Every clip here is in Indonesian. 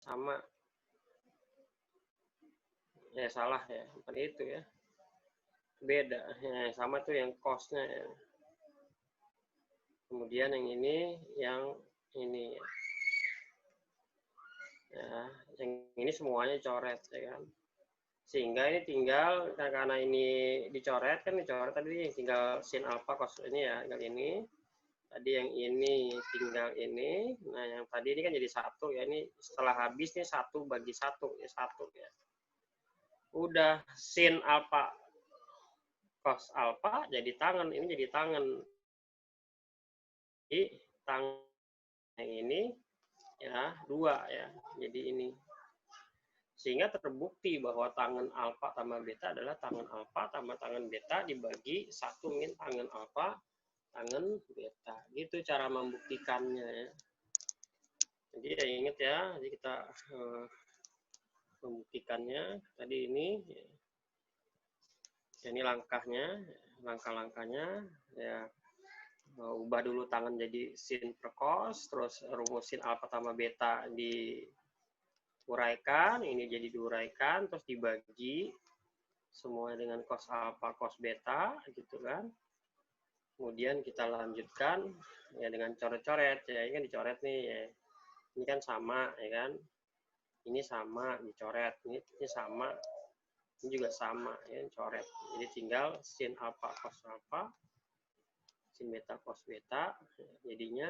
sama. Ya salah ya, bukan itu ya. Beda. Ya, sama tuh yang cosnya ya. Kemudian yang ini ya, yang ini semuanya coret ya kan. Sehingga ini tinggal karena ini dicoret tadi tinggal sin alpha cos ini ya, tinggal ini. Tadi yang ini tinggal ini. Nah, yang tadi ini kan jadi satu ya. Ini setelah habis nih 1/1 ya, 1 ya. Udah sin alpha cos alpha jadi tangen, ini jadi tangen. Jadi tangen yang ini ya 2 ya. Jadi ini. Sehingga terbukti bahwa tangen alfa tambah beta adalah tangen alfa tambah tangen beta dibagi 1 min tangen alfa tangen beta. Gitu cara membuktikannya ya. Jadi ya ingat ya, jadi kita membuktikannya tadi ini. Ini langkah-langkahnya ya. Ubah dulu tangen jadi sin per cos, terus rumusin alfa tambah beta diuraikan, ini jadi diuraikan, terus dibagi semua dengan cos alfa cos beta gitu kan. Kemudian kita lanjutkan ya dengan coret-coret ya, ini kan dicoret nih ya. Ini kan sama ya kan. Ini sama dicoret, ini sama. Ini juga sama ya, coret. Jadi tinggal sin alfa cos alfa, sin beta cos beta, jadinya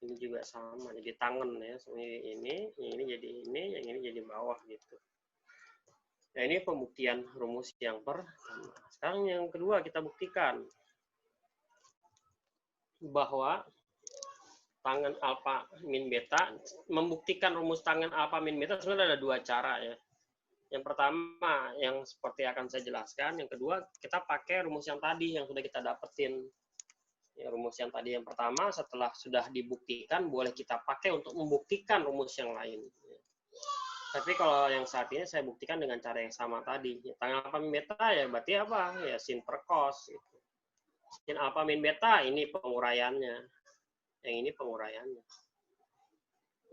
ini juga sama. Jadi tangen ya, ini jadi ini, yang ini jadi bawah gitu. Nah, ini pembuktian rumus yang pertama. Sekarang yang kedua kita buktikan bahwa tangen alfa min beta, membuktikan rumus tangen alfa min beta sebenarnya ada 2 cara ya. Yang pertama yang seperti akan saya jelaskan, yang kedua kita pakai rumus yang tadi yang sudah kita dapetin. Ya, rumus yang tadi yang pertama setelah sudah dibuktikan boleh kita pakai untuk membuktikan rumus yang lain. Tapi kalau yang saat ini saya buktikan dengan cara yang sama tadi. Tangen alfa min beta ya berarti apa? Ya sin per cos gitu. Sin alfa min beta ini penguraiannya. Yang ini penguraiannya.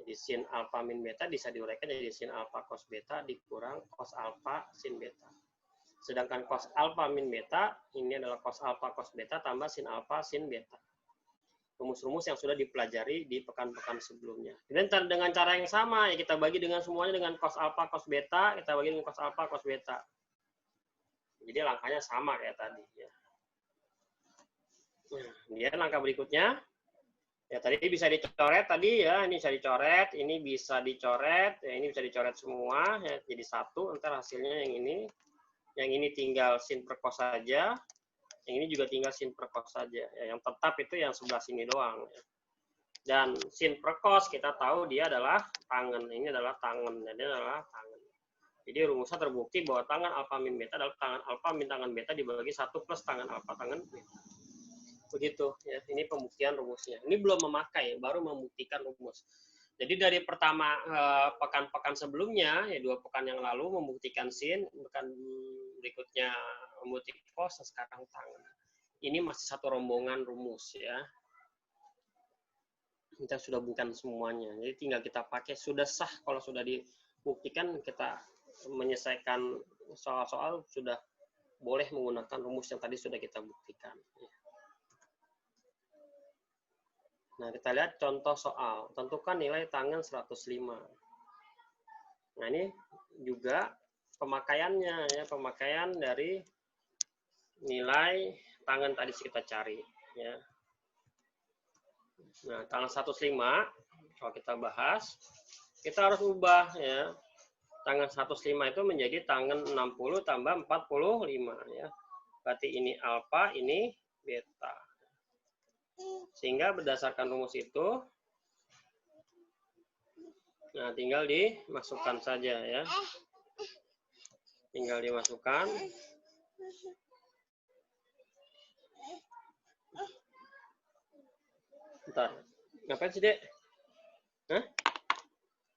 Jadi sin alfa min beta bisa diuraikan jadi sin alfa cos beta dikurang cos alfa sin beta. Sedangkan cos alfa min beta ini adalah cos alfa cos beta tambah sin alfa sin beta. Rumus-rumus yang sudah dipelajari di pekan-pekan sebelumnya. Dan dengan cara yang sama ya kita bagi dengan semuanya dengan cos alfa cos beta, kita bagi dengan cos alfa cos beta. Jadi langkahnya sama kayak tadi ya. Kemudian langkah berikutnya ya tadi bisa dicoret tadi ya, ini bisa dicoret, ini bisa dicoret, ya ini bisa dicoret semua ya jadi satu, ntar hasilnya yang ini tinggal sin per cos saja, yang ini juga tinggal sin per cos saja. Ya, yang tetap itu yang sebelah sini doang ya. Dan sin per cos kita tahu dia adalah tangen, ini adalah tangen, jadi adalah tangen. Jadi rumusnya terbukti bahwa tangen alfa min beta adalah tangen alfa min tangen beta dibagi 1 plus tangen alfa tangen beta. Begitu ya, ini pembuktian rumusnya. Ini belum memakai, baru membuktikan rumus. Jadi dari pertama pekan-pekan sebelumnya ya 2 pekan yang lalu membuktikan sin, pekan berikutnya membuktikan cos, sekarang tangen. Ini masih satu rombongan rumus ya. Kita sudah bukan semuanya, jadi tinggal kita pakai, sudah sah kalau sudah dibuktikan, kita menyelesaikan soal-soal sudah boleh menggunakan rumus yang tadi sudah kita buktikan. Nah, kita lihat contoh soal. Tentukan nilai tangen 105. Nah, ini juga pemakaiannya ya, pemakaian dari nilai tangen tadi kita cari ya. Nah, tangen 105 kalau kita bahas, kita harus ubah ya. Tangen 105 itu menjadi tangen 60 tambah 45 ya. Berarti ini alfa, ini beta. Sehingga berdasarkan rumus itu, nah tinggal dimasukkan saja ya. Tinggal dimasukkan. Bentar. Ngapain sih, Dek? Hah?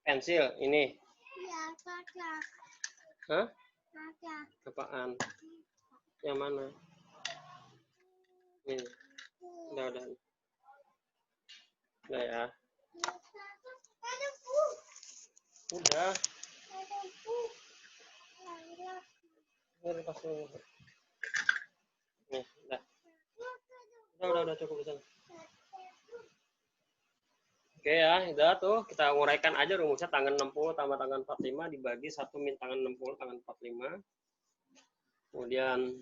Pensil ini. Hah? Apaan? Yang mana? Ini. Udah. Udah ya. Udah. Ini lepas dulu. Nih, udah cukup bisa. Oke ya, udah tuh kita uraikan aja rumusnya tangan 60 tambah tangan 45 dibagi 1 min tangan 60 tangan 45. Kemudian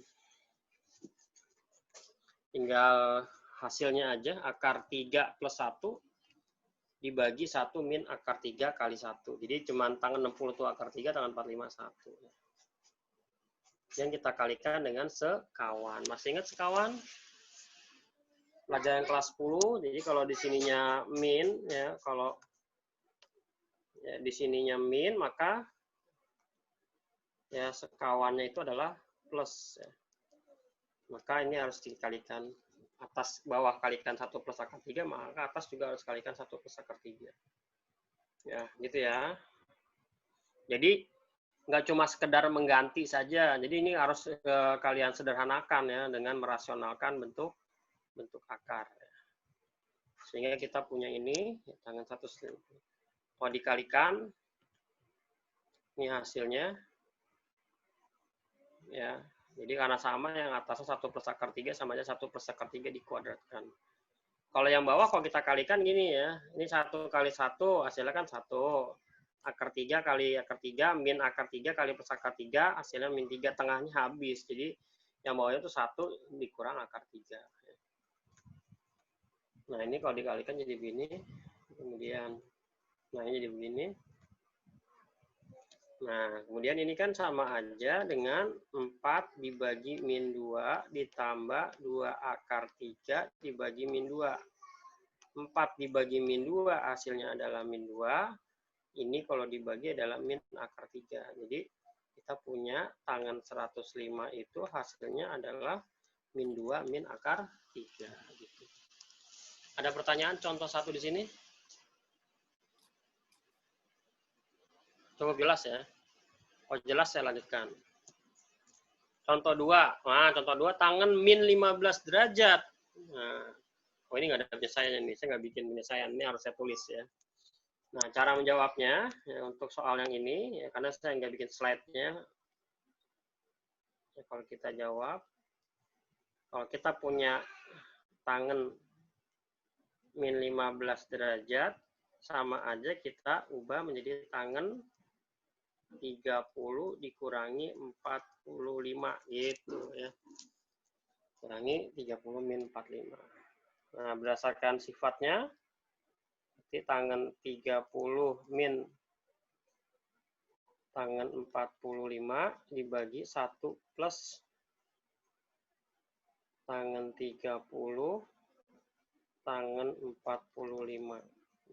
tinggal hasilnya aja, akar 3 plus 1 dibagi 1 min akar 3 kali 1. Jadi cuma tangan 60 itu akar 3, tangan 45 1. Yang kita kalikan dengan sekawan. Masih ingat sekawan? Pelajaran kelas 10, jadi kalau di sininya min, ya, kalau ya, di sininya min, maka ya sekawannya itu adalah plus. Ya. Maka ini harus dikalikan atas bawah kalikan 1 plus akar 3, maka atas juga harus kalikan 1 plus akar 3. Ya, gitu ya. Jadi, nggak cuma sekedar mengganti saja. Jadi ini harus kalian sederhanakan ya dengan merasionalkan bentuk akar. Sehingga kita punya ini, tangan 1. Kalau dikalikan, ini hasilnya. Ya, jadi karena sama, yang atasnya 1 plus akar 3 sama aja 1 plus akar 3 dikuadratkan. Kalau yang bawah, kalau kita kalikan gini ya, ini 1 kali 1, hasilnya kan 1. Akar 3 kali akar 3, min akar 3 kali plus akar 3, hasilnya min 3, tengahnya habis. Jadi yang bawahnya itu 1 dikurang akar 3. Nah, ini kalau dikalikan jadi begini. Kemudian, nah ini jadi begini. Nah, kemudian ini kan sama aja dengan 4 dibagi min 2 ditambah 2 akar 3 dibagi min 2. 4 dibagi min 2 hasilnya adalah min 2. Ini kalau dibagi adalah min akar 3. Jadi kita punya tangan 105 itu hasilnya adalah min 2 min akar 3. Gitu. Ada pertanyaan contoh 1 di sini? Cukup jelas ya? Oh jelas saya lanjutkan. Contoh 2. Nah, contoh 2 tangan min 15 derajat. Nah, oh ini nggak ada penyesuaian nih. Saya nggak bikin penyesuaian. Ini harus saya tulis ya. Nah, cara menjawabnya ya, untuk soal yang ini, ya, karena saya nggak bikin slide-nya. Ya, kalau kita jawab, kalau kita punya tangan min 15 derajat, sama aja kita ubah menjadi tangan 30 dikurangi 45 gitu ya. Kurangi 30 min 45. Nah, berdasarkan sifatnya berarti tangan 30 min tangan 45 dibagi 1 plus tangan 30 tangan 45.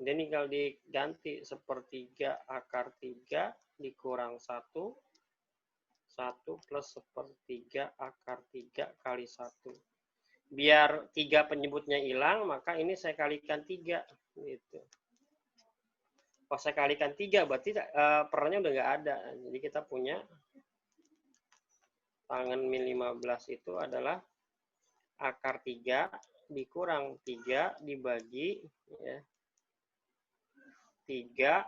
Ini tinggal diganti sepertiga akar 3 dikurang 1 plus sepertiga akar 3 kali 1. Biar 3 penyebutnya hilang, maka ini saya kalikan 3. Gitu. Kalau saya kalikan 3, berarti perannya udah nggak ada. Jadi kita punya tangan min 15 itu adalah akar 3 dikurang 3 dibagi ya, 3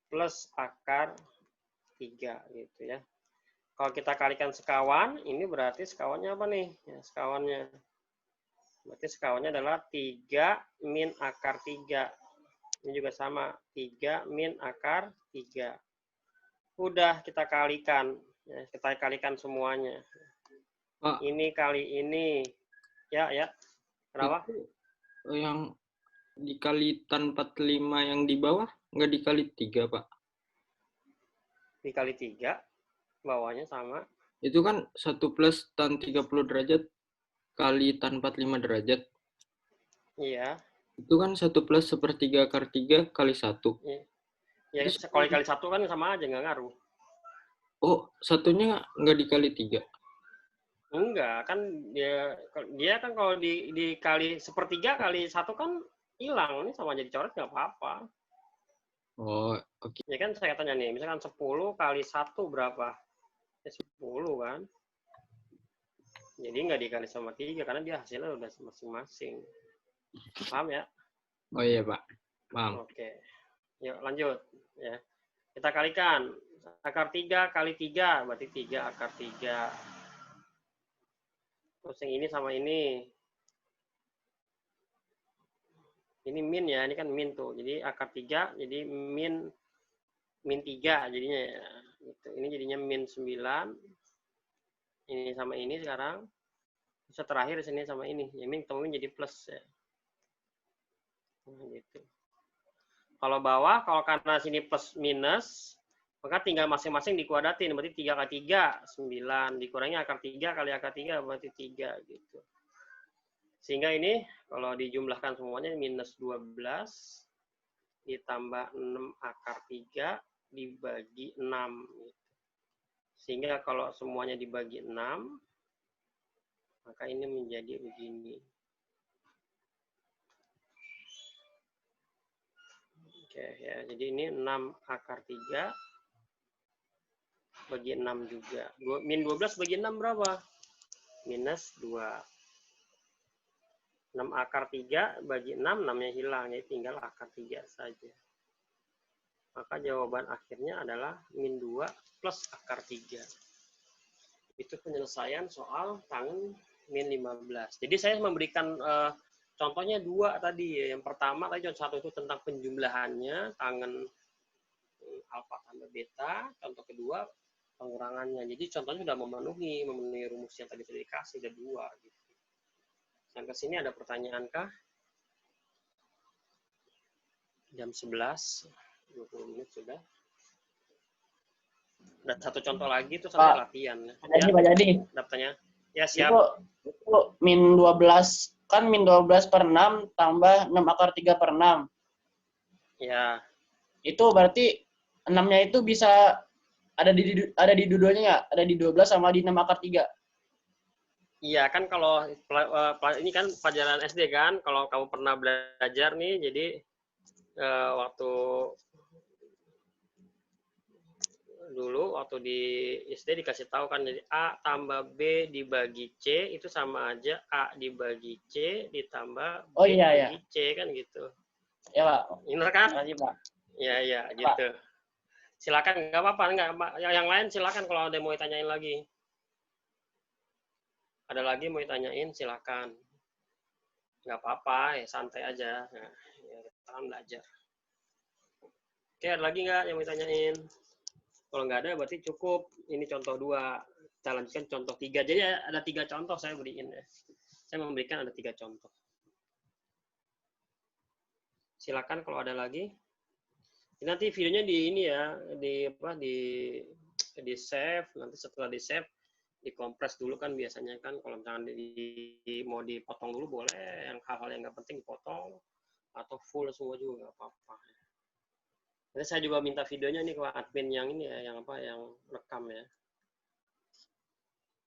plus akar 3 gitu ya. Kalau kita kalikan sekawan, ini berarti sekawannya apa nih? Ya, sekawannya. Berarti sekawannya adalah 3 min akar 3. Ini juga sama, 3 min akar 3. Udah kita kalikan. Ya, kita kalikan semuanya. Pak, ini kali ini. Ya. Kenapa? Itu yang dikali tan 45 yang di bawah, nggak dikali 3, Pak? Dikali 3, bawahnya sama. Itu kan 1 plus tan 30 derajat kali tan 45 derajat. Iya. Itu kan 1 plus sepertiga akar 3 kali 1. Ya, kalau dikali 1 kan sama aja, nggak ngaruh. Oh, satunya nggak dikali 3? Enggak, kan dia kan kalau dikali sepertiga kali 1 kan hilang. Ini sama aja dicoret nggak apa-apa. Oh, oke. Ya kan saya tanya nih, misalkan 10 kali 1 berapa? Ya 10 kan. Jadi nggak dikali sama 3, karena dia hasilnya udah masing-masing. Paham ya? Oh iya, Pak. Paham. Oke. Yuk lanjut. Ya. Kita kalikan. Akar 3 kali 3, berarti 3 akar 3. Terus yang ini sama ini. Ini min ya, ini kan min tuh. Jadi akar 3, jadi min 3 jadinya ya. Gitu. Ini jadinya min 9. Ini sama ini sekarang. Terus terakhir sini sama ini. Ya, min ketemu jadi plus ya. Nah, gitu. Kalau bawah, kalau karena sini plus minus, maka tinggal masing-masing dikuadratin. Berarti 3 kali 3, 9. Dikurangi akar 3 kali akar 3, berarti 3. Gitu. Sehingga ini, kalau dijumlahkan semuanya, minus 12, ditambah 6 akar 3, dibagi 6. Gitu. Sehingga kalau semuanya dibagi 6, maka ini menjadi begini. Oke, ya. Jadi ini 6 akar 3 bagi 6 juga. Min 12 bagi 6 berapa? Minus 2. 6 akar 3 bagi 6, 6-nya hilang. Jadi tinggal akar 3 saja. Maka jawaban akhirnya adalah min 2 plus akar 3. Itu penyelesaian soal tangen min 15. Jadi saya memberikan contohnya 2 tadi. Yang pertama tadi contoh 1 itu tentang penjumlahannya, tangen alfa tambah beta. Contoh kedua pengurangannya. Jadi contohnya sudah memenuhi rumus yang tadi sudah dikasih, ada 2 gitu. Sampai sini ada pertanyaan kah? Jam 11, 20 menit sudah. Ada satu contoh lagi itu sampai latihan. Jadi Pak Jadi. Daftarnya. Ya, siap. Itu min 12 kan min 12 per 6 tambah 6 akar 3 per 6. Ya. Itu berarti 6-nya itu bisa ada di dua-duanya nggak? Ada di 12 sama di 6 akar 3. Iya, kan kalau ini kan pelajaran SD kan, kalau kamu pernah belajar nih, jadi waktu di SD dikasih tahu kan, jadi A tambah B dibagi C itu sama aja A dibagi C ditambah B dibagi C kan gitu. Ya Pak. Benar kan? Terima kasih Pak. Iya, gitu. Silakan, nggak apa-apa, nggak. Yang lain silakan kalau ada yang mau ditanyain lagi. Ada lagi mau ditanyain, silakan. Nggak apa-apa, ya santai aja. Nah, ya, kita kan belajar. Oke, ada lagi nggak yang mau ditanyain? Kalau nggak ada, berarti cukup. Ini contoh 2. Kita lanjutkan contoh 3. Jadi ada 3 contoh saya beriin ya. Saya memberikan ada 3 contoh. Silakan kalau ada lagi. Nanti videonya di ini ya, di save. Nanti setelah di save, dikompres dulu kan biasanya kan, kalau misalnya mau dipotong dulu boleh, yang hal-hal yang nggak penting dipotong, atau full semua juga nggak apa-apa. Nanti saya juga minta videonya nih ke admin yang ini ya, yang rekam ya.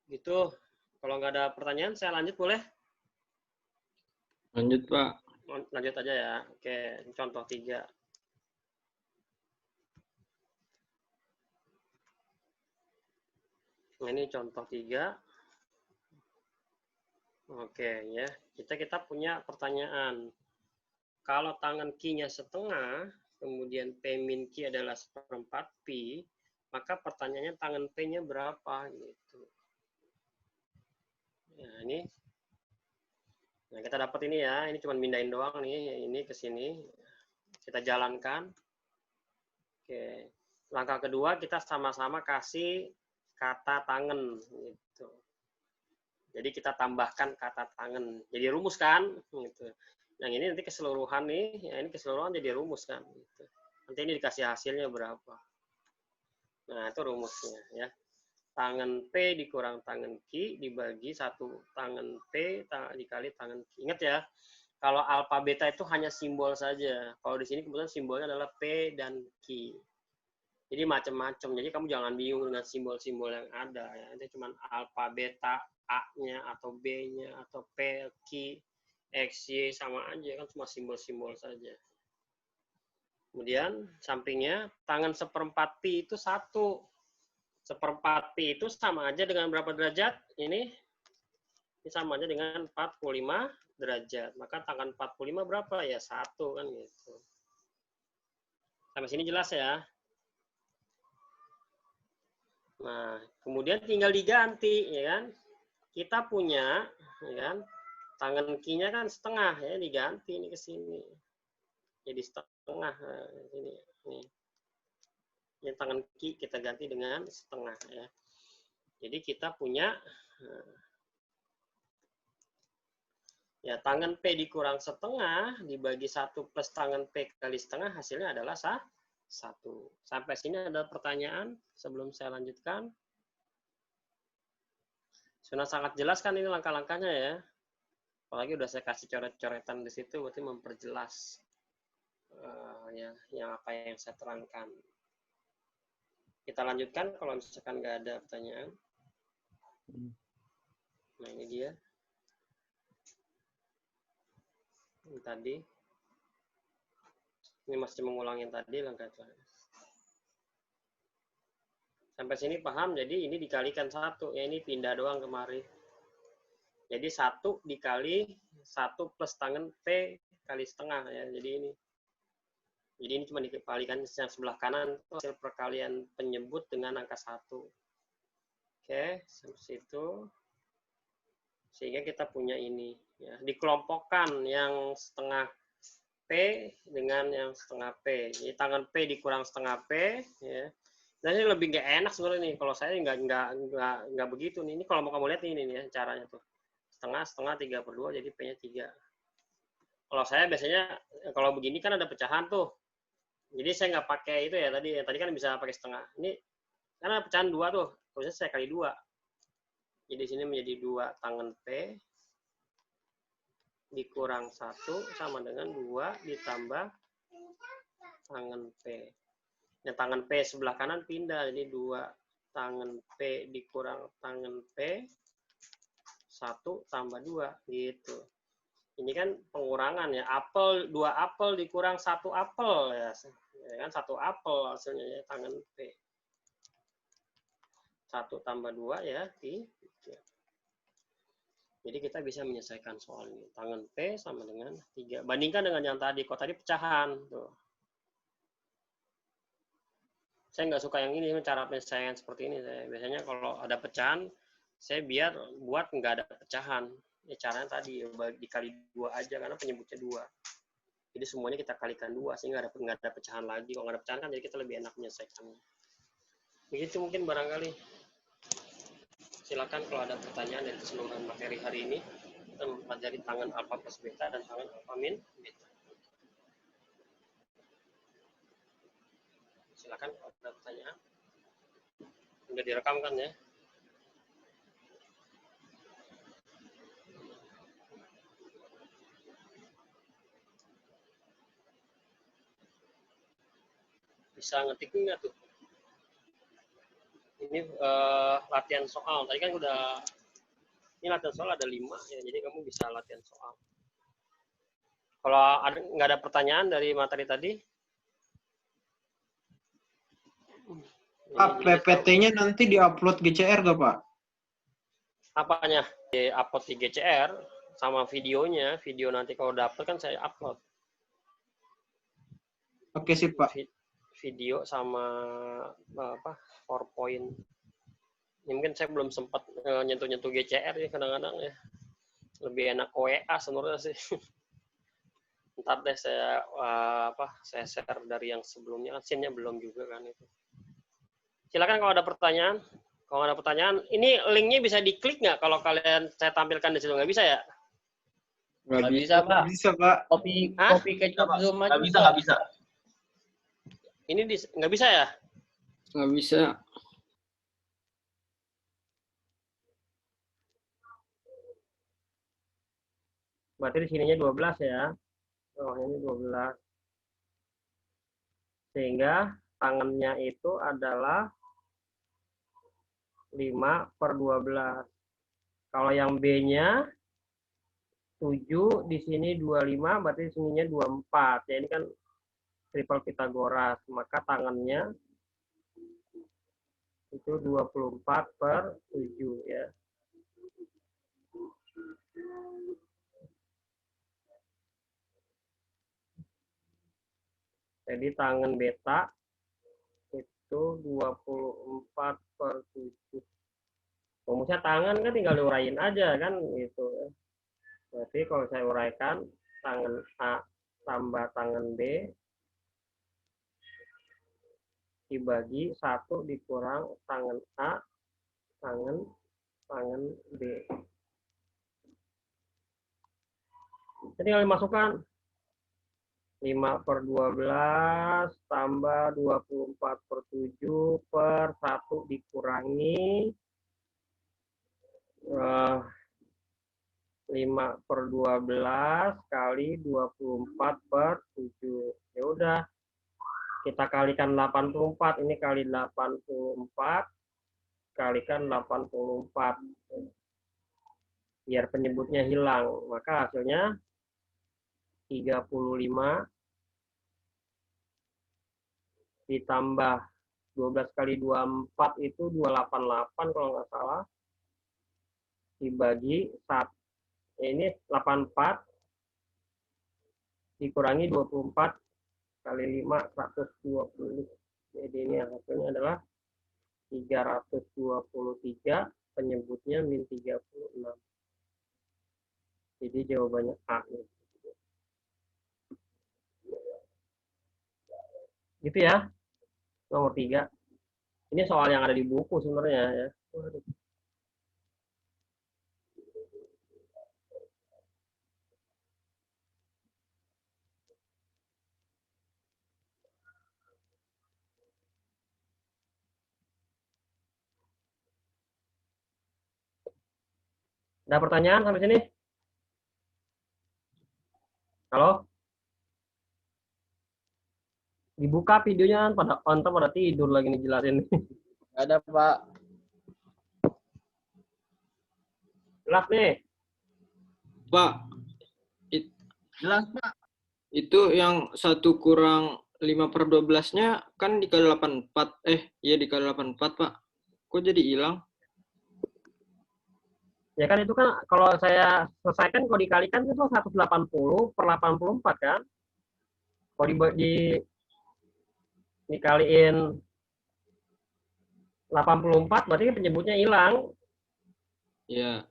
Gitu. Kalau nggak ada pertanyaan, saya lanjut boleh? Lanjut Pak. Lanjut aja ya. Oke, contoh 3. Nah, ini contoh 3. Oke ya, kita punya pertanyaan. Kalau tangan Q-nya setengah, kemudian P min Q adalah 1/4 pi, maka pertanyaannya tangan P-nya berapa gitu. Nah, ini. Nah, kita dapat ini ya, ini cuma mindahin doang nih, ini ke sini. Kita jalankan. Oke. Langkah kedua, kita sama-sama kasih kata tangan gitu. Jadi kita tambahkan kata tangan. Jadi rumus kan gitu. Yang ini nanti keseluruhan nih, ya ini keseluruhan jadi rumus kan gitu. Nanti ini dikasih hasilnya berapa. Nah, itu rumusnya ya. Tangan P dikurang tangan Q dibagi 1 tangan P dikali tangan Q. Ingat ya, kalau alfa beta itu hanya simbol saja. Kalau di sini kebetulan simbolnya adalah P dan Q. Jadi macam-macam. Jadi kamu jangan bingung dengan simbol-simbol yang ada ya. Itu cuma alfa beta A-nya atau B-nya atau P, Q, X, Y sama aja kan, cuma simbol-simbol saja. Kemudian sampingnya tangan 1/4 pi itu 1. 1/4 pi itu sama aja dengan berapa derajat? Ini sama aja dengan 45 derajat. Maka tangan 45 berapa? Ya 1 kan gitu. Sampai sini jelas ya. Nah, kemudian tinggal diganti, ya kan? Kita punya, ya kan? Tangan Q-nya kan setengah, ya, diganti ini ke sini. Jadi setengah, nah, ini. Yang tangan Q kita ganti dengan setengah, ya. Jadi kita punya, ya, tangan P dikurang setengah dibagi 1 plus tangan P kali setengah, hasilnya adalah 1. Sampai sini ada pertanyaan sebelum saya lanjutkan? Sudah sangat jelas kan ini langkah-langkahnya ya. Apalagi udah saya kasih coret-coretan di situ, berarti memperjelas yang apa yang saya terangkan. Kita lanjutkan kalau misalkan nggak ada pertanyaan. Nah, ini dia. Ini tadi. Ini masih mengulangi tadi langkah itu. Sampai sini paham? Jadi ini dikalikan 1. Ya, ini pindah doang kemari. Jadi 1 dikali 1 plus tangan P kali setengah ya. Jadi ini cuma dikalikan yang sebelah kanan itu hasil perkalian penyebut dengan angka 1. Oke, sampai situ. Sehingga kita punya ini ya. Dikelompokkan yang setengah P dengan yang setengah P. Jadi tangan P dikurang setengah P ya. Dan ini lebih nggak enak sebenarnya nih. Kalau saya nggak begitu nih. Ini kalau mau kamu lihat ini nih ya caranya tuh. Setengah 3/2 jadi P-nya 3. Kalau saya biasanya kalau begini kan ada pecahan tuh. Jadi saya nggak pakai itu ya tadi kan bisa pakai setengah. Ini karena pecahan 2 tuh. Terusnya saya kali 2. Jadi sini menjadi 2 tangan P dikurang 1 sama dengan 2 ditambah tangan P. Nah, tangan P sebelah kanan pindah, jadi 2 tangan P dikurang tangan P, 1 tambah 2, gitu. Ini kan pengurangan ya, 2 apel dikurang 1 apel, ya kan 1 apel hasilnya ya, tangan P. 1 tambah 2 ya, 3. Jadi kita bisa menyelesaikan soal ini. Tangan P sama dengan 3. Bandingkan dengan yang tadi, kok tadi pecahan, tuh. Saya nggak suka yang ini, cara penyelesaian seperti ini. Saya biasanya kalau ada pecahan, saya biar buat nggak ada pecahan. Ya caranya tadi, dikali 2 aja, karena penyebutnya 2. Jadi semuanya kita kalikan 2, sehingga nggak ada pecahan lagi. Kalau nggak ada pecahan kan, jadi kita lebih enak menyelesaikannya. Begitu mungkin barangkali. Silakan kalau ada pertanyaan dari keseluruhan materi hari ini. Kita mempelajari tangan alfa plus beta dan tangan alfa min beta. Silakan kalau ada pertanyaan. Sudah direkam kan ya? Bisa ngetik nggak tuh? Ini latihan soal. Tadi kan udah, ini latihan soal ada 5 ya, jadi kamu bisa latihan soal. Kalau nggak ada pertanyaan dari materi tadi? Pak, PPT-nya nanti diupload GCR gak, Pak? Apanya? Di-upload di GCR sama videonya. Video nanti kalau dapet kan saya upload. Oke sih, Pak. Video sama PowerPoint. Ya, mungkin saya belum sempat nyentuh-nyentuh GCR ya kadang-kadang ya. Lebih enak WA sebenarnya sih. Ntar deh saya saya share dari yang sebelumnya, scene-nya belum juga kan itu. Silakan kalau ada pertanyaan. Kalau ada pertanyaan, ini linknya bisa diklik nggak kalau kalian saya tampilkan di situ? Nggak bisa ya? Nggak bisa, Pak. Bisa, Pak. Copy ke Zoom aja. Nggak bisa. Ini nggak bisa ya? Nggak bisa. Berarti di sininya 12 ya. Oh, ini 12. Sehingga tangannya itu adalah 5/12. Kalau yang B-nya 7, di sini 25, berarti di sininya 24. Ya, ini kan triple Pitagoras. Maka tangannya itu 24/7 ya. Jadi tangen beta itu 24/7. Rumusnya tangan kan tinggal diuraiin aja kan gitu. Berarti kalau saya uraikan tangan A tambah tangan B dibagi 1 dikurang tangan A tangan B. Jadi tinggal dimasukkan 5/12 tambah 24/7 per 1 dikurangi 5/12 kali 24/7. Ya udah, kita kalikan 84, ini kali 84 kalikan 84. Biar penyebutnya hilang, maka hasilnya 35 ditambah 12 kali 24 itu 288 kalau nggak salah, dibagi 1. Ini 84 dikurangi 24 kali 5, 120. Jadi ini hasilnya adalah 323, penyebutnya min 36. Jadi jawabannya A. Gitu ya, nomor 3. Ini soal yang ada di buku sebenarnya ya. Ada pertanyaan sampai sini? Halo? Dibuka videonya, pada tidur lagi nih jelasin. Nggak ada, Pak. Jelas nih. Pak, Jelas, Pak. itu yang 1 kurang 5/12-nya kan dikali 84. Iya dikali 84, Pak. Kok jadi hilang? Ya kan itu kan kalau saya selesaikan kalau dikalikan itu 180/84 kan. Kalau dikaliin 84 berarti penyebutnya hilang. Iya.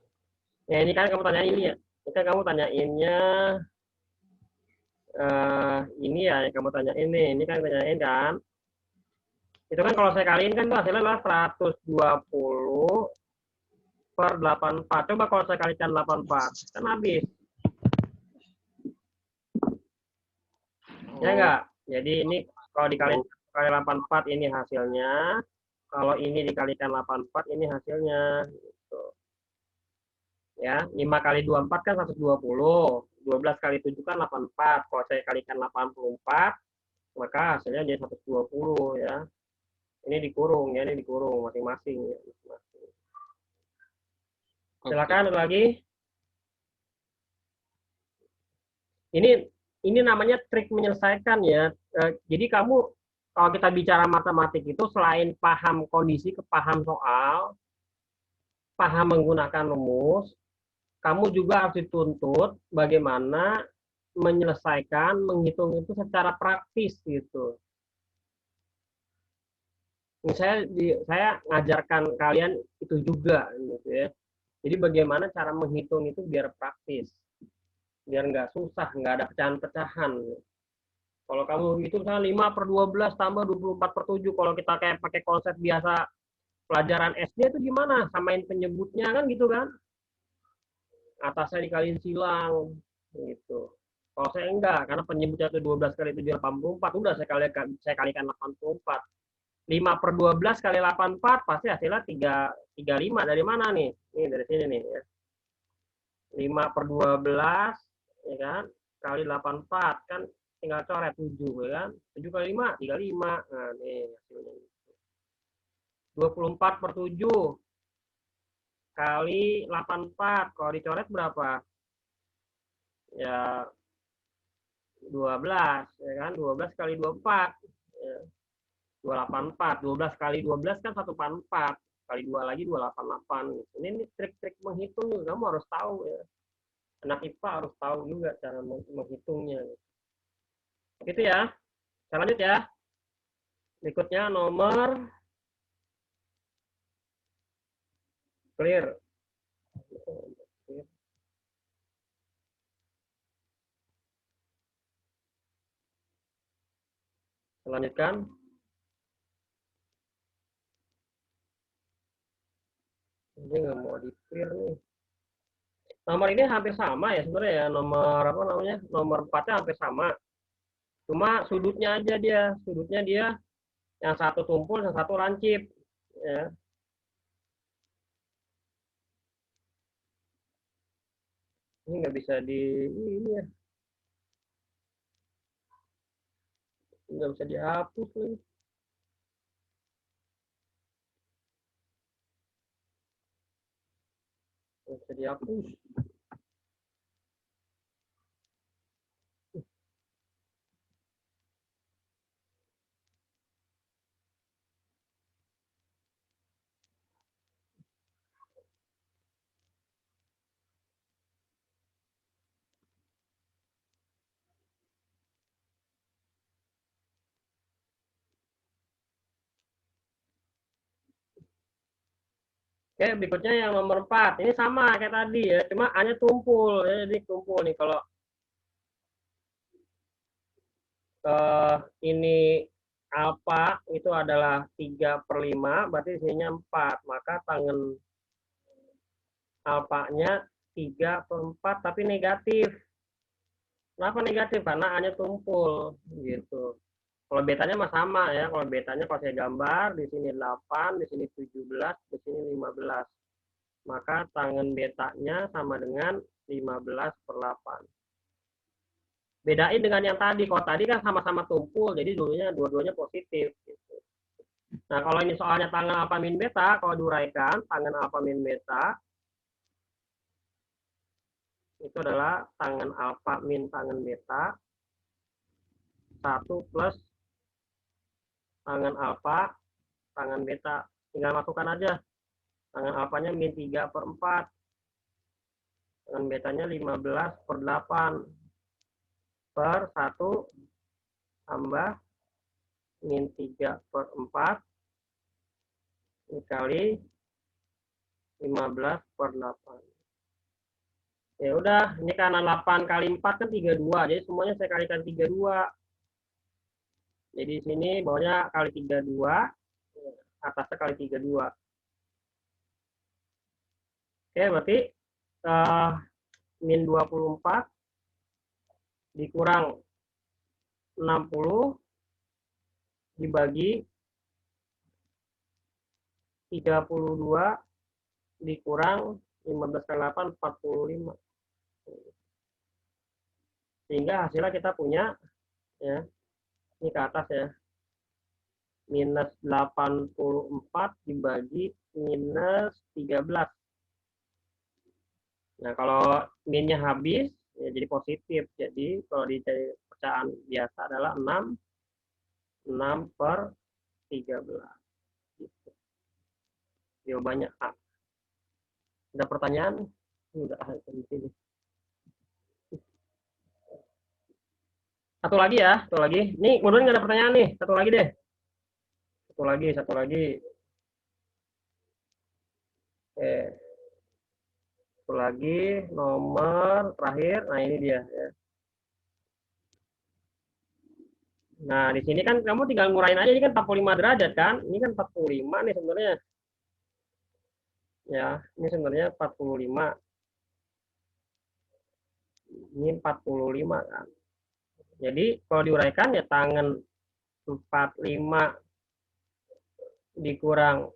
Ya ini kan kamu tanya ini ya. Ini kan kamu tanyainnya ini ya yang kamu tanya ini kan tanyain kan. Itu kan kalau saya kaliin kan itu hasilnya adalah 120/84. Coba kalau saya kalikan 84, kan habis. Ya enggak? Jadi ini kalau dikali 84 ini hasilnya. Kalau ini dikalikan 84 ini hasilnya. Gitu. Ya, 5 kali 24 kan 120. 12 kali 7 kan 84. Kalau saya kalikan 84, maka hasilnya jadi 120 ya. Ini dikurung ya, ini dikurung masing-masing ya. Silakan ada lagi. Ini namanya trik menyelesaikan ya. Jadi kamu kalau kita bicara matematik itu selain paham kondisi, paham soal, paham menggunakan rumus, kamu juga harus dituntut bagaimana menyelesaikan, menghitung itu secara praktis gitu. Saya ngajarkan kalian itu juga gitu ya. Jadi bagaimana cara menghitung itu biar praktis, biar nggak susah, nggak ada pecahan-pecahan. Kalau kamu itu misalnya 5/12 tambah 24/7, kalau kita kayak pakai konsep biasa pelajaran SD itu gimana? Samain penyebutnya kan gitu kan? Atasnya dikaliin silang gitu. Kalau saya enggak, karena penyebutnya itu 12 kali 7 84, udah saya kalikan 84. 5/12 kali 84 pasti hasilnya 35. Dari mana nih? Ini dari sini nih ya. 5/12 ya kan kali 84 kan tinggal coret 7 ya kan. 7 kali 5 35. Nah, nih hasilnya. 24/7 kali 84 kalau dicoret berapa? Ya 12 ya kan. 12 kali 24 ya. 284. 12 kali 12 kan 144. Kali 2 lagi 288. Ini trik-trik menghitung juga kamu harus tahu ya. Anak IPA harus tahu juga cara menghitungnya. Gitu ya. Saya lanjut ya. Berikutnya nomor clear. Lanjutkan. Ini nggak mau di clear nih. Nomor ini hampir sama ya sebenarnya ya. Nomor apa namanya? Nomor 4-nya hampir sama. Cuma sudutnya aja dia. Sudutnya dia yang satu tumpul, yang satu lancip. Ya. Ini nggak bisa ini ya. Nggak bisa dihapus nih. Nggak bisa dihapus. Oke, berikutnya yang nomor 4. Ini sama kayak tadi ya, cuma A-nya tumpul. Ya, jadi tumpul nih. Kalau ini alfa itu adalah 3/5, berarti sininya 4. Maka tangen alfanya 3/4, tapi negatif. Kenapa negatif? Karena A-nya tumpul. Gitu. Kalau betanya mah sama ya. Kalau betanya kalau saya gambar, di sini 8, di sini 17, di sini 15. Maka tangen betanya sama dengan 15/8. Bedain dengan yang tadi. Kalau tadi kan sama-sama tumpul, jadi dua-duanya positif. Gitu. Nah, kalau ini soalnya tangen alfa min beta, kalau diuraikan, tangen alfa min beta itu adalah tangen alfa min tangen beta 1 plus tangen alfa tangen beta. Tinggal masukkan aja. Tangen alfanya min 3/4. Tangen betanya 15/8 per 1 tambah min 3/4 dikali 15/8. Ya udah, ini karena 8 kali 4 kan 32, jadi semuanya saya kalikan 32. Jadi sini bawahnya kali 32, atasnya kali 32. Oke, berarti min 24 dikurang 60 dibagi 32 dikurang 15 kali 8, 45. Sehingga hasilnya kita punya, ya, ini ke atas ya, minus 84 dibagi minus 13. Nah, kalau minnya habis, ya jadi positif. Jadi, kalau di pecahan biasa adalah 6/13. Gitu. Jawabannya A. Ada pertanyaan? Udah, di sini. Satu lagi ya, satu lagi. Nih, kemudian nggak ada pertanyaan nih. Satu lagi deh. Satu lagi. Oke. Satu lagi, nomor terakhir. Nah, ini dia. Ya. Nah, di sini kan kamu tinggal ngurain aja. Ini kan 45 derajat kan? Ini kan 45 nih sebenarnya. Ya, ini sebenarnya 45. Ini 45 kan. Jadi, kalau diuraikan ya tangan 45 dikurang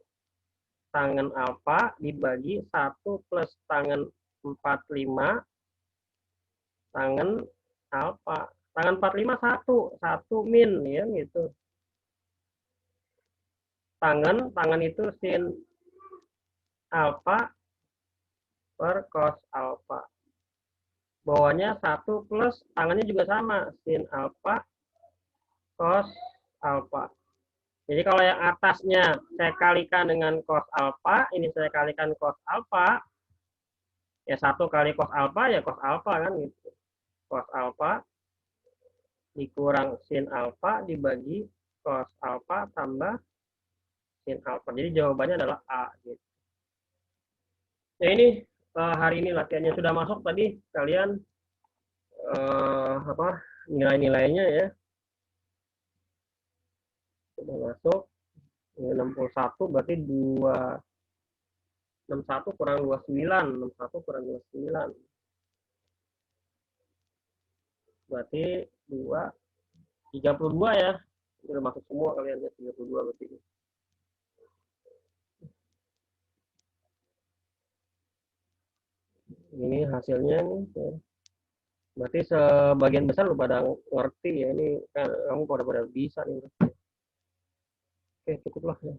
tangan alfa dibagi 1 plus tangan 45 tangan alfa. Tangan 45 1 min ya gitu. Tangan itu sin alfa per cos alfa. Bawahnya 1 plus tangannya juga sama sin alfa cos alfa. Jadi kalau yang atasnya saya kalikan dengan cos alfa, ini saya kalikan cos alfa, ya 1 kali cos alfa ya cos alfa kan gitu. Cos alfa dikurang sin alfa dibagi cos alfa tambah sin alfa. Jadi jawabannya adalah A. Gitu. Nah ini hari ini latihannya sudah masuk tadi kalian nilai-nilainya ya sudah masuk. 61 berarti 61 kurang 29, 61 kurang 29. Berarti 32 ya. Udah masuk semua kalian ya, 32 berarti. Ini hasilnya nih. Ya. Berarti sebagian besar lu pada ngerti ya, ini kan kamu pada bisa nih. Oke, cukuplah ya.